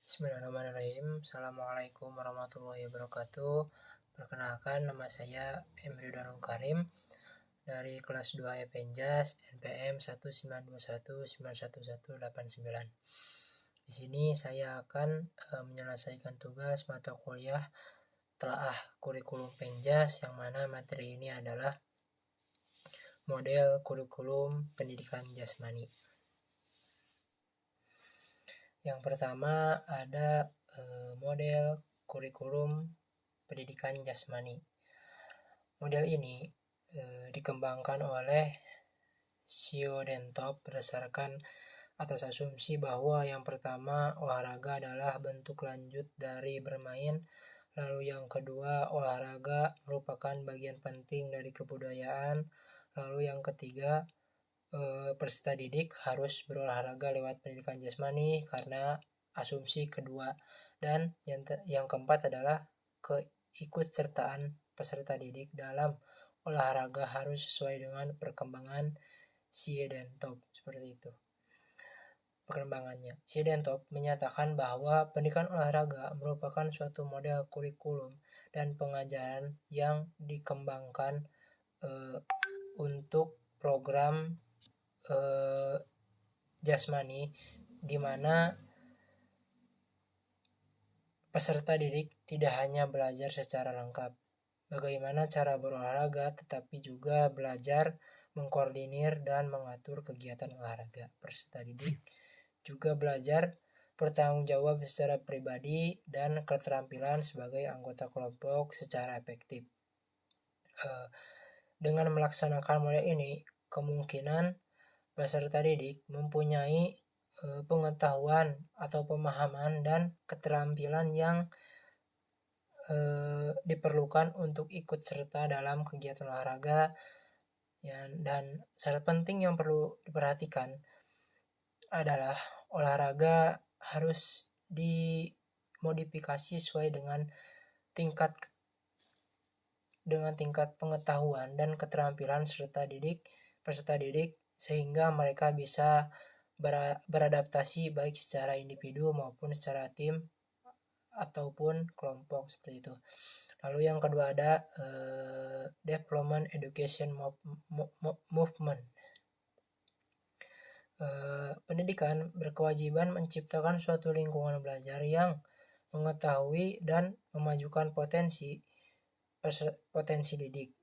Bismillahirrahmanirrahim. Assalamualaikum warahmatullahi wabarakatuh. Perkenalkan, nama saya Emri Danul Karim dari kelas 2 Epenjas NPM 192191189. Di sini saya akan menyelesaikan tugas mata kuliah telaah kurikulum Penjas, yang mana materi ini adalah model kurikulum pendidikan jasmani. Yang pertama ada model kurikulum pendidikan jasmani. Model ini dikembangkan oleh Siodentop berdasarkan atas asumsi bahwa yang pertama, olahraga adalah bentuk lanjut dari bermain. Lalu yang kedua, olahraga merupakan bagian penting dari kebudayaan. Lalu yang ketiga, peserta didik harus berolahraga lewat pendidikan jasmani karena asumsi kedua. Dan yang keempat adalah keikutsertaan peserta didik dalam olahraga harus sesuai dengan perkembangan Siodentop. Seperti itu perkembangannya. Siodentop menyatakan bahwa pendidikan olahraga merupakan suatu model kurikulum dan pengajaran yang dikembangkan untuk program jasmani, di mana peserta didik tidak hanya belajar secara lengkap bagaimana cara berolahraga, tetapi juga belajar mengkoordinir dan mengatur kegiatan olahraga. Peserta didik juga belajar bertanggung jawab secara pribadi dan keterampilan sebagai anggota kelompok secara efektif. Dengan melaksanakan model ini, kemungkinan peserta didik mempunyai pengetahuan atau pemahaman dan keterampilan yang diperlukan untuk ikut serta dalam kegiatan olahraga. Dan syarat penting yang perlu diperhatikan adalah olahraga harus dimodifikasi sesuai dengan tingkat pengetahuan dan keterampilan peserta didik sehingga mereka bisa beradaptasi baik secara individu maupun secara tim ataupun kelompok, seperti itu. Lalu yang kedua ada development education movement. Pendidikan berkewajiban menciptakan suatu lingkungan belajar yang mengetahui dan memajukan potensi didik.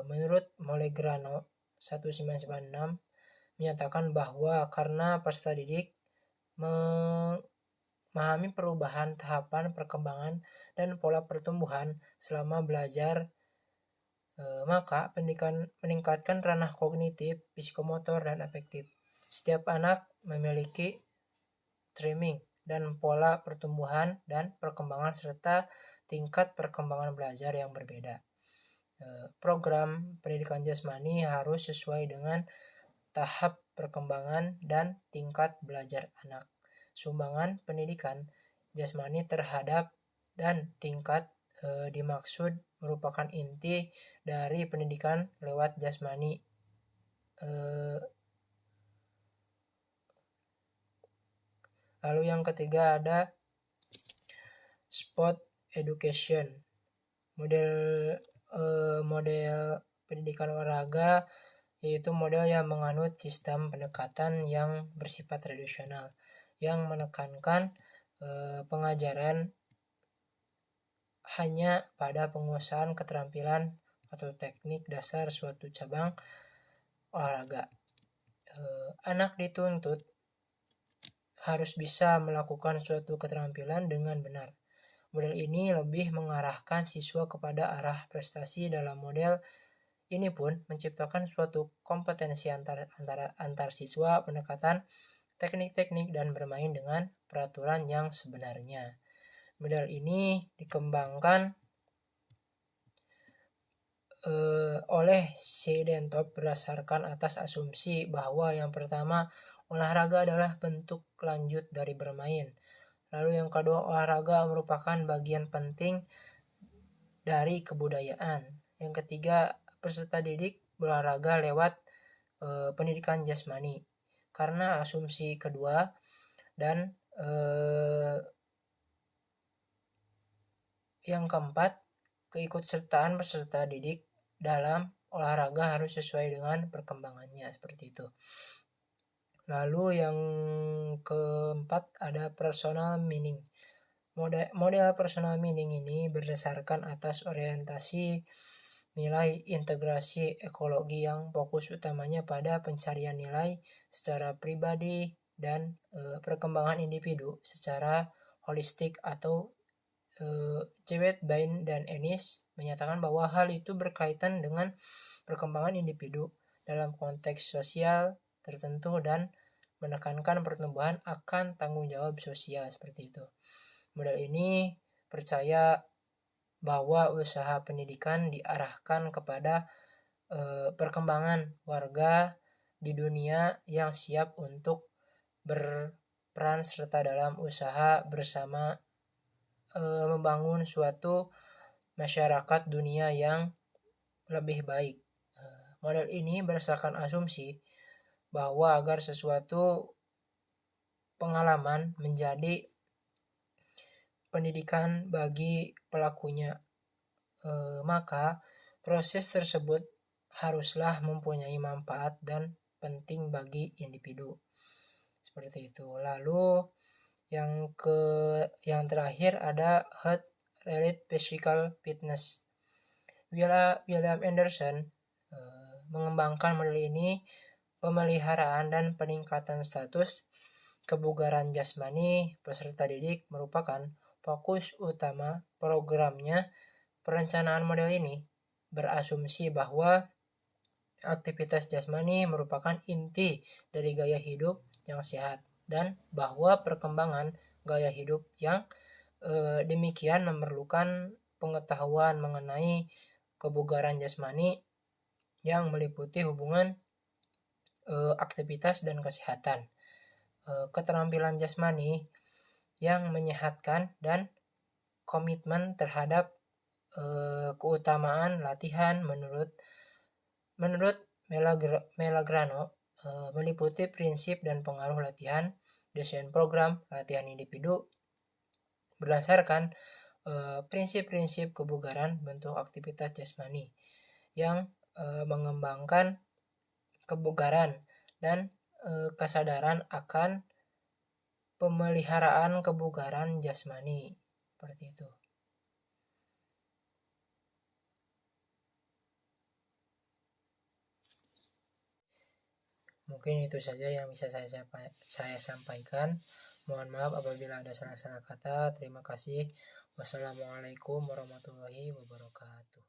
Menurut Monlegrano 1996 menyatakan bahwa karena peserta didik memahami perubahan tahapan perkembangan dan pola pertumbuhan selama belajar, maka pendidikan meningkatkan ranah kognitif, psikomotor, dan afektif. Setiap anak memiliki timing dan pola pertumbuhan dan perkembangan serta tingkat perkembangan belajar yang berbeda. Program pendidikan jasmani harus sesuai dengan tahap perkembangan dan tingkat belajar anak. Sumbangan pendidikan jasmani terhadap dan tingkat dimaksud merupakan inti dari pendidikan lewat jasmani. Lalu yang ketiga ada sport education. Model pendidikan olahraga yaitu model yang menganut sistem pendekatan yang bersifat tradisional, yang menekankan pengajaran hanya pada penguasaan keterampilan atau teknik dasar suatu cabang olahraga. Anak dituntut harus bisa melakukan suatu keterampilan dengan benar. Model ini lebih mengarahkan siswa kepada arah prestasi. Dalam model ini pun menciptakan suatu kompetensi antar siswa, pendekatan teknik-teknik, dan bermain dengan peraturan yang sebenarnya. Model ini dikembangkan oleh Siodentop berdasarkan atas asumsi bahwa yang pertama, olahraga adalah bentuk lanjut dari bermain. Lalu yang kedua, olahraga merupakan bagian penting dari kebudayaan. Yang ketiga, peserta didik berolahraga lewat pendidikan jasmani. Karena asumsi kedua dan Yang keempat, keikutsertaan peserta didik dalam olahraga harus sesuai dengan perkembangannya, seperti itu. Lalu yang keempat ada personal meaning. Model personal meaning ini berdasarkan atas orientasi nilai integrasi ekologi yang fokus utamanya pada pencarian nilai secara pribadi dan perkembangan individu secara holistik, atau Cewet, Bain, dan Ennis menyatakan bahwa hal itu berkaitan dengan perkembangan individu dalam konteks sosial tertentu dan menekankan pertumbuhan akan tanggung jawab sosial, seperti itu. Model ini percaya bahwa usaha pendidikan diarahkan kepada perkembangan warga di dunia yang siap untuk berperan serta dalam usaha bersama membangun suatu masyarakat dunia yang lebih baik. Model ini berdasarkan asumsi bahwa agar sesuatu pengalaman menjadi pendidikan bagi pelakunya, maka proses tersebut haruslah mempunyai manfaat dan penting bagi individu, seperti itu. Lalu yang terakhir ada health related physical fitness. William Anderson mengembangkan model ini. Pemeliharaan dan peningkatan status kebugaran jasmani peserta didik merupakan fokus utama programnya. Perencanaan model ini berasumsi bahwa aktivitas jasmani merupakan inti dari gaya hidup yang sehat, dan bahwa perkembangan gaya hidup yang demikian memerlukan pengetahuan mengenai kebugaran jasmani yang meliputi hubungan aktivitas dan kesehatan, keterampilan jasmani yang menyehatkan, dan komitmen terhadap keutamaan latihan. Menurut Melagrano, meliputi prinsip dan pengaruh latihan, desain program latihan individu berdasarkan prinsip-prinsip kebugaran bentuk aktivitas jasmani yang mengembangkan kebugaran dan kesadaran akan pemeliharaan kebugaran jasmani, seperti itu. Mungkin itu saja yang bisa saya sampaikan. Mohon maaf apabila ada salah-salah kata. Terima kasih. Wassalamualaikum warahmatullahi wabarakatuh.